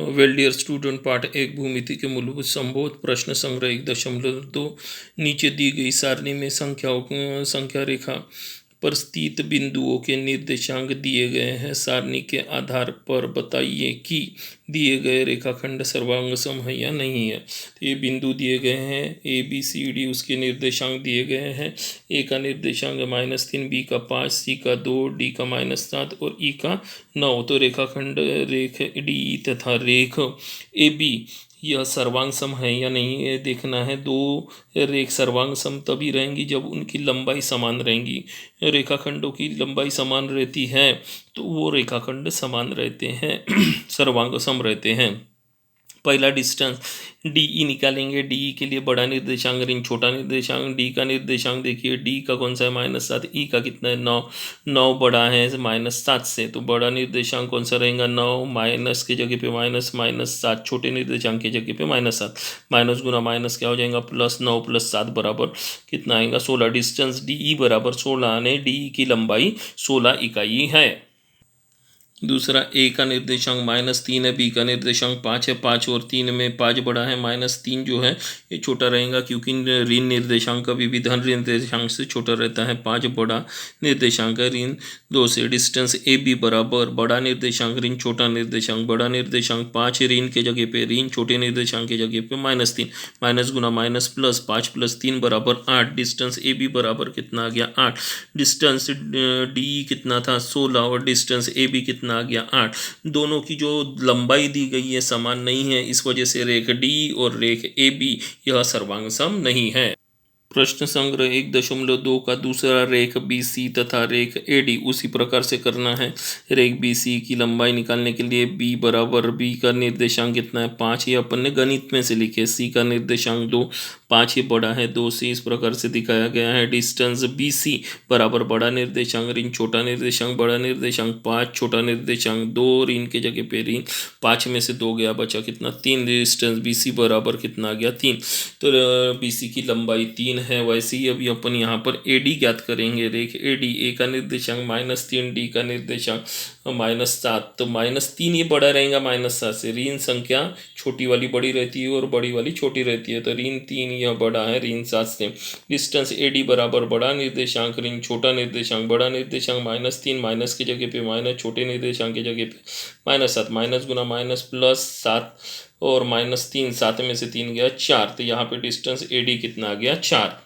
Well dear student, पाठ एक भूमिति के मूलभूत संबोध प्रश्न संग्रह 1.2। नीचे दी गई सारणी में संख्या रेखा पर स्थित बिंदुओं के निर्देशांक दिए गए हैं। सारणी के आधार पर बताइए कि दिए गए रेखाखंड सर्वांगसम है या नहीं है। तो ये बिंदु दिए गए हैं ABCD, उसके निर्देशांक दिए गए हैं। ए का निर्देशांक -3, बी का 5, सी का 2, डी का -7 और ई का 9। तो रेखाखंड रेख डी तथा रेख AB यह सर्वांग सम है या नहीं, ये देखना है। दो रेख सर्वांग सम तभी रहेंगी जब उनकी लंबाई समान रहेंगी। रेखाखंडों की लंबाई समान रहती है तो वो रेखाखंड समान रहते हैं सर्वांग सम रहते हैं। पहला डिस्टेंस DE निकालेंगे। DE के लिए बड़ा निर्देशांक ऋण छोटा निर्देशांक। डी का निर्देशांक देखिए, डी का कौन सा है -7, ई का कितना है 9। 9 बड़ा है -7 से, तो बड़ा निर्देशांक कौन सा रहेगा 9, माइनस के जगह पे माइनस, -7 छोटे निर्देशांक की जगह पे -7। माइनस गुना माइनस क्या हो जाएगा +9 + 7 बराबर कितना आएगा 16। डिस्टेंस DE बराबर 16 यानी DE की लंबाई 16 इकाई है। दूसरा, ए का निर्देशांक -3 है, बी का निर्देशांक 5 है। 5 और 3 में 5 बड़ा है, -3 जो है ये छोटा रहेगा क्योंकि ऋण निर्देशांक कभी भी धन निर्देशांक से छोटा रहता है। 5 बड़ा निर्देशांक है ऋण 2 से। डिस्टेंस AB बराबर बड़ा निर्देशांक ऋण छोटा निर्देशांक। बड़ा निर्देशांक 5 ऋण के जगह पे ऋण, छोटे निर्देशांक के जगह पे -3। माइनस गुना माइनस प्लस, 5 + 3 बराबर 8। डिस्टेंस AB बराबर कितना आ गया 8। डिस्टेंस DE कितना था 16 और डिस्टेंस AB कितना आ गया 8। दोनों की जो लंबाई दी गई है समान नहीं है, इस वजह से रेख D और रेख AB यह सर्वांग सम नहीं है। प्रश्न संग्रह 1.2 का दूसरा, रेख BC तथा रेख AD उसी प्रकार से करना है। रेख BC की लंबाई निकालने के लिए B बराबर, B का निर्देशांक कितना है 5, ये अपन ने गणित में से लिखे। C का निर्देशांक 2, 5 ही बड़ा है 2 से, इस प्रकार से दिखाया गया है। डिस्टेंस BC बराबर बड़ा निर्देशांक ऋण छोटा निर्देशांक। बड़ा निर्देशांक 5, छोटा निर्देशांक 2, ऋण के जगह पे ऋण, 5 में से 2 गया, बचा कितना 3। डिस्टेंस BC बराबर कितना आ गया 3। तो BC की लंबाई 3 है। वैसे ही अभी अपन यहाँ पर AD ज्ञात करेंगे। रेख AD, ए का निर्देशांक -3, डी का निर्देशांक -7। तो -3 ये बड़ा रहेगा -7 से। ऋण संख्या छोटी वाली बड़ी रहती है और बड़ी वाली छोटी रहती है, तो ऋण 3 यह बड़ा है ऋण 7 से। डिस्टेंस AD बराबर बड़ा निर्देशांक ऋण छोटा निर्देशांक। बड़ा निर्देशांक -3, माइनस की जगह पे माइनस, छोटे निर्देशांक की जगह पे -7। माइनस गुना माइनस प्लस 7 और -3, 7 में से 3 गया 4। तो यहाँ पे डिस्टेंस AD कितना आ गया 4।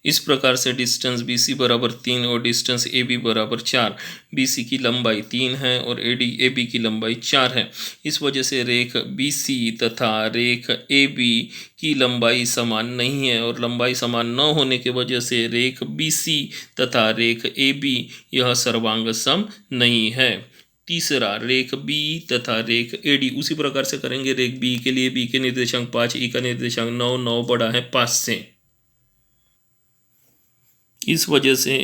इस प्रकार से डिस्टेंस BC बराबर 3 और डिस्टेंस AB बराबर 4। BC की लंबाई 3 है और AB की लंबाई 4 है। इस वजह से रेख BC तथा रेख AB की लंबाई समान नहीं है, और लंबाई समान न होने के वजह से रेख BC तथा रेख AB यह सर्वांग सम नहीं है। तीसरा, रेख B तथा रेख AD उसी प्रकार से करेंगे। रेख B के लिए B के निर्देशांक 5, E का निर्देशांक 9, 9 बड़ा है 5 से। इस वजह से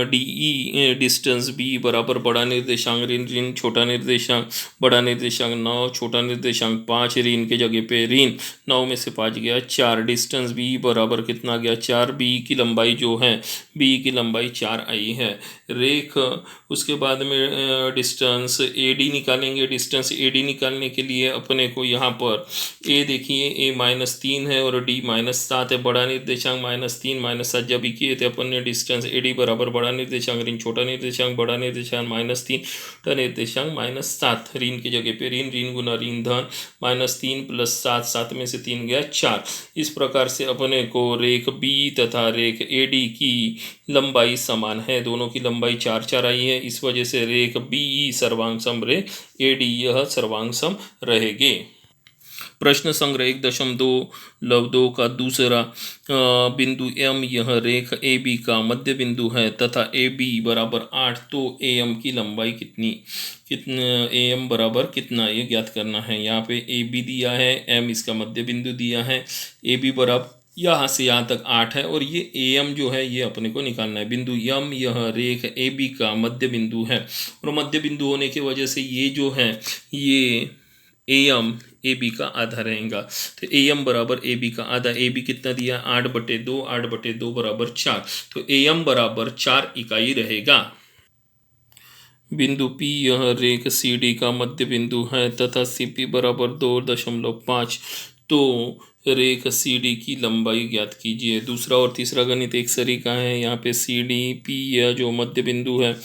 DE डिस्टेंस B बराबर बड़ा निर्देशांक ऋण, ऋण छोटा निर्देशांक। बड़ा निर्देशांक 9, छोटा निर्देशांक 5, ऋण के जगह पे ऋण, 9 में से 5 गया 4। डिस्टेंस B बराबर कितना गया 4। B की लंबाई जो है, B की लंबाई 4 आई है। रेख उसके बाद में डिस्टेंस AD निकालेंगे। डिस्टेंस AD निकालने के लिए अपने को यहाँ पर A देखिए, A -3 है और D -7 है। बड़ा निर्देशांक -3 -7 जब किए थे अपन ने। डिस्टेंस AD बराबर बड़ा निर्देशांक ऋण छोटा निर्देशांक। बड़ा निर्देशांक -3, छोटा निर्देशांक -7। ऋण की जगह पे ऋण, ऋण गुना ऋण धन, -3 + 7, 7 में से 3 गया 4। इस प्रकार से अपने को रेख B तथा रेख AD की लंबाई समान है। दोनों की लंबाई 4 4 आई है। इस वजह से रेख BE सर्वांग सम, रेख AD यह सर्वांग सम रहेगी। प्रश्न संग्रह 1.2 का दूसरा, बिंदु M यह रेख AB का मध्य बिंदु है तथा AB बराबर 8, तो AM की लंबाई कितनी AM बराबर कितना, ये ज्ञात करना है। यहाँ पे AB दिया है, M इसका मध्य बिंदु दिया है। AB बराबर यहाँ से यहाँ तक 8 है और ये AM जो है ये अपने को निकालना है। बिंदु M यह रेख AB का मध्य बिंदु है और मध्य बिंदु होने की वजह से ये जो है ये AM AB का आधा रहेगा। तो AM बराबर AB का आधा। AB कितना दिया 8/2, 8/2 बराबर 4। तो AM बराबर 4 इकाई रहेगा। बिंदु P यह रेख CD का मध्य बिंदु है तथा CP बराबर 2.5। तो रेख CD की लंबाई ज्ञात कीजिए। दूसरा और तीसरा गणित एक सरीका है। यहाँ पे CDP यह जो मध्य बिंदु है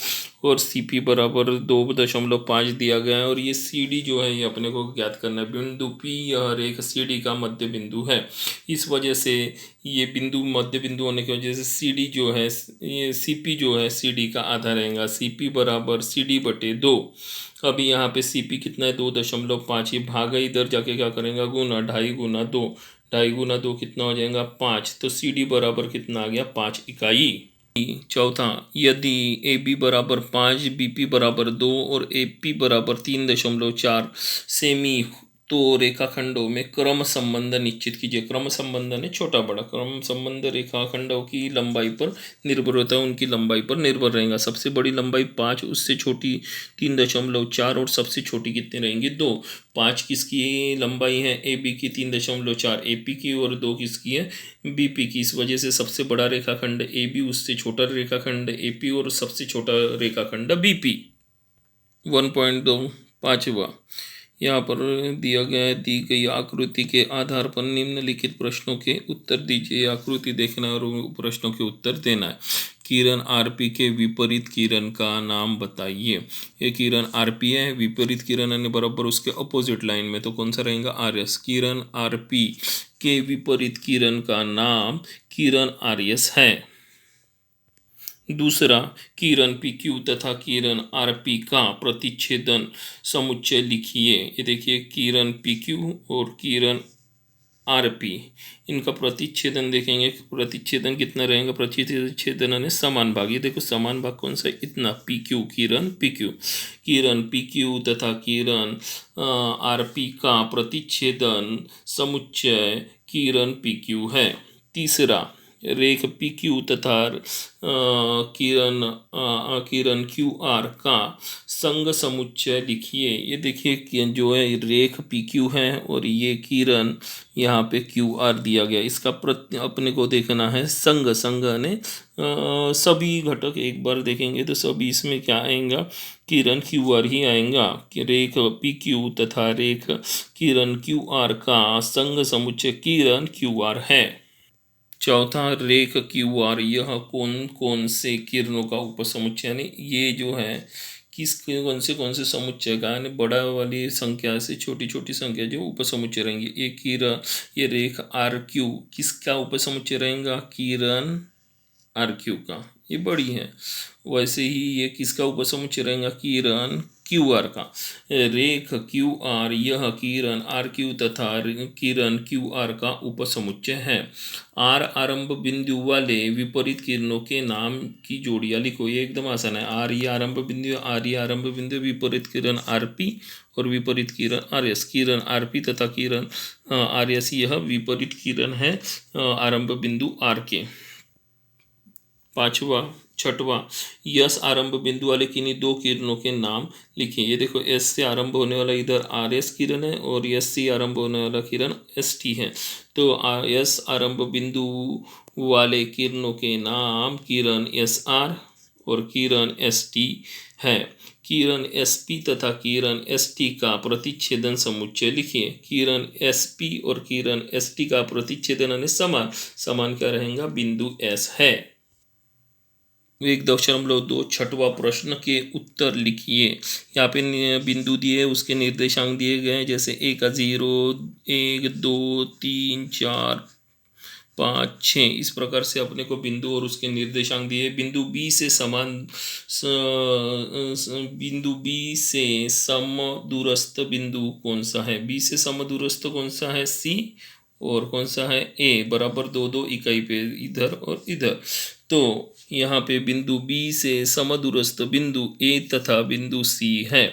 और CP बराबर 2.5 दिया गया है और ये CD जो है ये अपने को ज्ञात करना है। बिंदु P यह रेख CD का मध्य बिंदु है। इस वजह से ये बिंदु मध्य बिंदु होने की वजह से CD जो है ये CP जो है CD का आधा रहेगा। CP बराबर CD/2। अभी यहाँ पे CP कितना है 2.5। ये भागा इधर जाके क्या करेंगे गुना 2.5 गुना 2। 2.5 गुना 2 कितना हो जाएगा 5। तो CD बराबर कितना आ गया 5 इकाई। चौथा, यदि AB बराबर 5, BP बराबर 2 और AP बराबर 3.4 सेमी तो रेखाखंडों में क्रम संबंध निश्चित कीजिए। क्रम संबंध ने छोटा बड़ा क्रम संबंध रेखाखंडों की लंबाई पर निर्भर होता है, उनकी लंबाई पर निर्भर रहेगा। सबसे बड़ी लंबाई 5, उससे छोटी 3.4 और सबसे छोटी कितनी रहेंगी 2। 5 किसकी लंबाई है AB की 3.4 AP की और 2 किसकी है BP की। इस वजह से सबसे बड़ा रेखाखंड AB, उससे छोटा रेखाखंड AP और सबसे छोटा रेखाखंड BP। 1.2 पाँचवा, यहाँ पर दिया गया है दी गई आकृति के आधार पर निम्नलिखित प्रश्नों के उत्तर दीजिए। आकृति देखना है और प्रश्नों के उत्तर देना है। किरण RP के विपरीत किरण का नाम बताइए। ये किरण RP है, विपरीत किरण यानी बराबर उसके अपोजिट लाइन में, तो कौन सा रहेगा RS। किरण RP के विपरीत किरण का नाम किरण RS है। दूसरा, किरण PQ तथा किरण RP का प्रतिच्छेदन समुच्चय लिखिए। ये देखिए किरण PQ और किरण RP, इनका प्रतिच्छेदन देखेंगे। प्रतिच्छेदन कितना रहेगा, प्रतिच्छेदन यानी समान भाग। ये देखो समान भाग कौन सा है इतना PQ, किरण PQ। किरण PQ तथा किरण RP का प्रतिच्छेदन समुच्चय किरण PQ है। तीसरा, रेख PQ तथा किरण QR का संग समुच्चय लिखिए। ये देखिए कि जो है रेख PQ है और ये किरण यहाँ पे QR दिया गया। इसका अपने को देखना है संग। संग ने सभी घटक एक बार देखेंगे तो सभी इसमें क्या आएगा किरण QR ही आएगा। कि रेख PQ तथा रेख किरण QR का संग समुच्चय किरण QR है। चौथा, रेख QR यह कौन कौन से किरणों का उपसमुच्चय, यानी ये जो है किस कौन से समुच्चय का, यानी बड़ा वाली संख्या से छोटी छोटी संख्या जो उपसमुच्चय रहेंगे। ये किरण ये रेख RQ किसका उपसमुच्चय रहेगा किरण RQ का, ये बड़ी है। वैसे ही ये किसका उपसमुच्चय रहेगा किरण QR का। रेख QR यह किरण RQ तथा किरण QR का उपसमुच्चय है। R आरंभ बिंदु वाले विपरीत किरणों के नाम की जोड़ियां लिखो। ये एकदम आसान है। R ये आरंभ बिंदु, R ये आरंभ बिंदु, विपरीत किरण RP और विपरीत किरण RS। किरण RP तथा किरण RS यह विपरीत किरण है आरंभ बिंदु R के। छठवा, यस आरंभ बिंदु वाले किन्हीं दो किरणों के नाम लिखिए। ये देखो S से आरंभ होने वाला इधर RS किरण है और S से आरंभ होने वाला किरण ST है। तो S आरंभ बिंदु वाले किरणों के नाम किरण SR और किरण ST है। किरण SP तथा किरण ST का प्रतिच्छेदन समुच्चय लिखिए। किरण SP और किरण ST का प्रतिच्छेदन यानी समान। समान क्या रहेगा बिंदु S है। 1.2 छठवां प्रश्न के उत्तर लिखिए। यहाँ पे बिंदु दिए उसके निर्देशांक दिए गए हैं, जैसे 1 का 0, 1, 2, 3, 4, 5, 6। इस प्रकार से अपने को बिंदु और उसके निर्देशांक दिए। बिंदु B से बिंदु B से सम दूरस्थ बिंदु कौन सा है। B से सम दूरस्थ कौन सा है C और कौन सा है A बराबर 2 इकाई पे इधर और इधर। तो यहाँ पे बिंदु B से समदूरस्थ बिंदु A तथा बिंदु C है।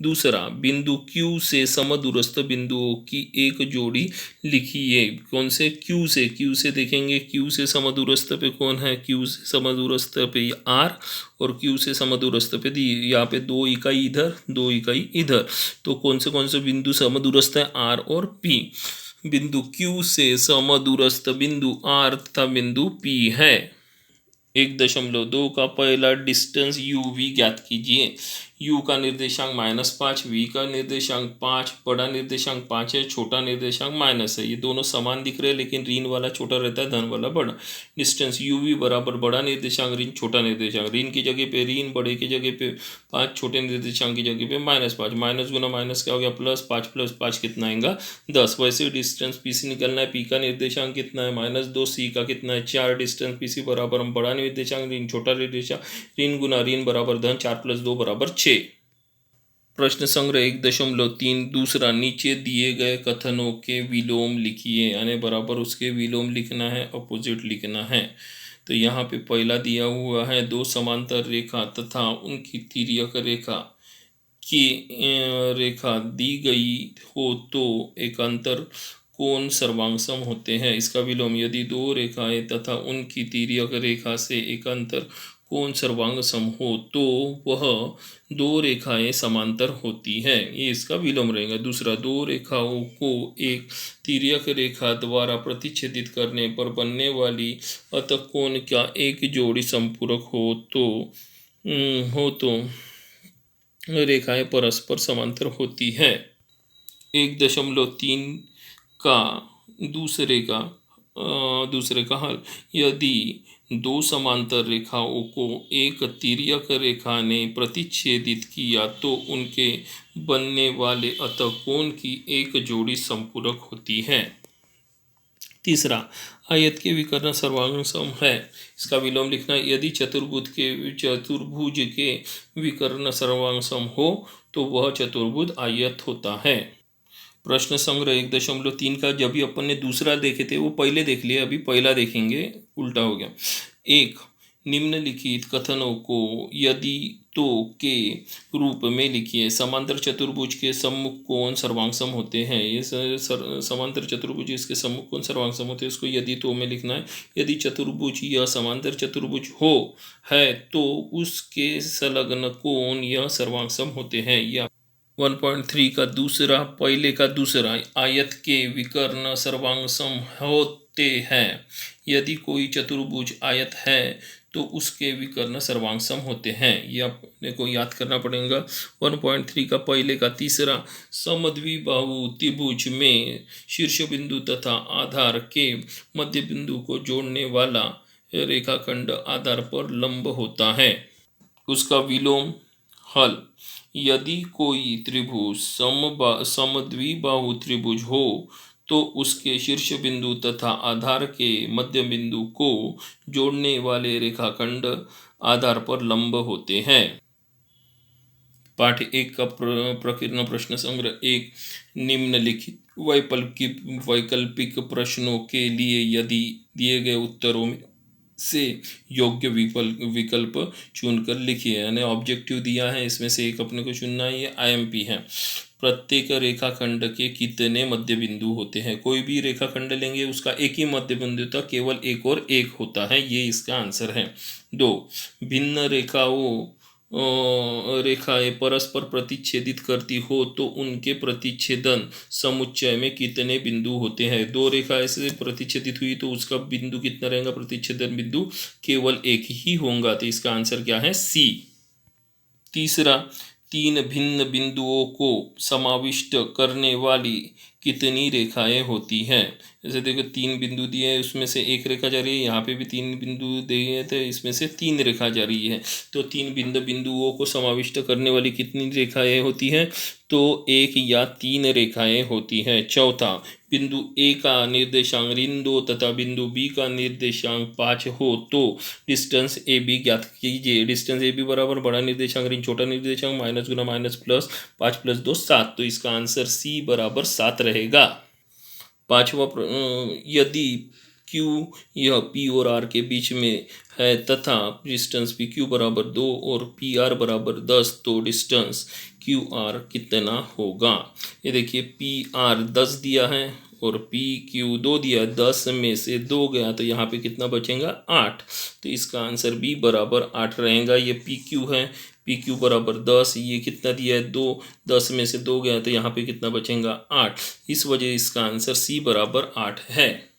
दूसरा, बिंदु Q से समदूरस्थ बिंदुओं की एक जोड़ी लिखिए। कौन से Q से देखेंगे। Q से समदूरस्थ पे कौन है, Q से समदूरस्थ पे R और Q से समदूरस्थ पे दी। यहाँ पे 2 इकाई इधर 2 इकाई इधर। तो कौन से बिंदु समदूरस्थ है R और P। बिंदु Q से समदूरस्थ बिंदु R तथा बिंदु P है। 1.2 का पहला डिस्टेंस UV ज्ञात कीजिए। u का निर्देशांक -5, v का निर्देशांक 5, बड़ा निर्देशांक 5 है, छोटा निर्देशांक माइनस है। ये दोनों समान दिख रहे हैं लेकिन ऋण वाला छोटा रहता है, धन वाला बड़ा। डिस्टेंस uv बराबर बड़ा निर्देशांक ऋण छोटा निर्देशांक, ऋण की जगह पे ऋण, बड़े की जगह पे 5, छोटे निर्देशांक की जगह पे -5। माइनस गुना माइनस क्या हो गया प्लस, 5 + 5 कितना आएगा 10। वैसे डिस्टेंस पी सी निकलना है, पी का निर्देशांक कितना है -2, सी का कितना है 4। डिस्टेंस पी सी बराबर हम बड़ा निर्देशांक ऋण छोटा निर्देशांक, ऋण गुना ऋण बराबर धन, 4 + 2 = 6। प्रश्न संग्रह 1.3 दूसरा, नीचे दिए गए कथनों के विलोम लिखिए, यानी बराबर उसके विलोम लिखना है, अपोजिट लिखना है। तो यहाँ पे पहला दिया हुआ है, दो समांतर रेखा तथा उनकी तिर्यक रेखा की रेखा दी गई हो तो एकांतर कोण सर्वांगसम होते हैं। इसका विलोम, यदि दो रेखाएं तथा उनकी तिर्यक रेखा से एकांतर कोण सर्वांगसम हो तो वह दो रेखाएं समांतर होती हैं। ये इसका विलोम रहेगा। दूसरा, दो रेखाओं को एक तिर्यक रेखा द्वारा प्रतिच्छेदित करने पर बनने वाली अतःकोण का एक जोड़ी संपूरक हो तो रेखाएं परस्पर समांतर होती हैं। 1.3 का दूसरे का हल, यदि दो समांतर रेखाओं को एक तिर्यक रेखा ने प्रतिच्छेदित किया तो उनके बनने वाले अतःकोण की एक जोड़ी संपूरक होती है। तीसरा, आयत के विकर्ण सर्वांगसम है। इसका विलोम लिखना, यदि चतुर्भुज के विकर्ण सर्वांगसम हो तो वह चतुर्भुज आयत होता है। प्रश्न संग्रह 1.3 का जब भी अपन ने दूसरा देखे थे वो पहले देख लिए, अभी पहला देखेंगे, उल्टा हो गया। 1, निम्नलिखित कथनों को यदि तो के रूप में लिखिए। समांतर चतुर्भुज के सम्मुख कोण सर्वांगसम होते हैं। ये समांतर चतुर्भुज इसके सम्मुख कोण सर्वांगसम होते हैं, उसको यदि तो में लिखना है। यदि चतुर्भुज या समांतर चतुर्भुज है तो उसके संलग्न कोण यह सर्वांगसम होते हैं। या 1.3 का दूसरा, पहले का दूसरा, आयत के विकर्ण सर्वांगसम होते हैं। यदि कोई चतुर्भुज आयत है तो उसके विकर्ण सर्वांगसम होते हैं। यह अपने को याद करना पड़ेगा। 1.3 का पहले का तीसरा, समद्विबाहु त्रिभुज में शीर्ष बिंदु तथा आधार के मध्य बिंदु को जोड़ने वाला रेखाखंड आधार पर लंब होता है। उसका विलोम हल, यदि कोई त्रिभुज समद्विबाहु त्रिभुज हो तो उसके शीर्ष बिंदु तथा आधार के मध्य बिंदु को जोड़ने वाले रेखाखंड आधार पर लंब होते हैं। पाठ 1 का प्रकीर्ण प्रश्न संग्रह 1, निम्नलिखित वैकल्पिक प्रश्नों के लिए यदि दिए गए उत्तरों में से योग्य विकल्प चुनकर लिखिए। यानी ऑब्जेक्टिव दिया है, इसमें से एक अपने को चुनना है। ये IMP है। प्रत्येक रेखाखंड के कितने मध्य बिंदु होते हैं? कोई भी रेखाखंड लेंगे उसका एक ही मध्य बिंदु था, केवल एक और एक होता है। ये इसका आंसर है। 2, भिन्न रेखाएं परस्पर प्रतिच्छेदित करती हो तो उनके प्रतिच्छेदन समुच्चय में कितने बिंदु होते हैं? दो रेखाएं से प्रतिच्छेदित हुई तो उसका बिंदु कितना रहेगा? प्रतिच्छेदन बिंदु केवल एक ही होगा। तो इसका आंसर क्या है? C। तीसरा, 3 भिन्न बिंदुओं को समाविष्ट करने वाली कितनी रेखाएं होती हैं? जैसे देखो 3 बिंदु दिए हैं, उसमें से एक रेखा जा रही है, यहाँ पे भी 3 बिंदु दिए थे, इसमें से 3 रेखा जा रही है। तो 3 भिन्न बिंदुओं को समाविष्ट करने वाली कितनी रेखाएं होती हैं? तो 1 या 3 रेखाएं होती हैं। चौथा, बिंदु A का निर्देशांक ऋण 2 तथा बिंदु B का निर्देशांक 5 हो तो डिस्टेंस AB ज्ञात कीजिए। डिस्टेंस AB बराबर बड़ा निर्देशांक ऋण छोटा निर्देशांक, माइनस गुना माइनस प्लस, 5 + 2 7। तो इसका आंसर C बराबर 7 रहेगा। पांचवा, यदि Q यह P और R के बीच में है तथा डिस्टेंस PQ बराबर 2 और PR बराबर 10 तो डिस्टेंस QR कितना होगा? ये देखिए PR 10 दिया है और PQ 2 दिया है। 10 में से 2 गया तो यहाँ पे कितना बचेगा? 8। तो इसका आंसर B बराबर 8 रहेगा। ये PQ है, PQ बराबर 10, ये कितना दिया है? 2। 10 में से 2 गया तो यहाँ पे कितना बचेगा? 8। इस वजह इसका आंसर C बराबर 8 है।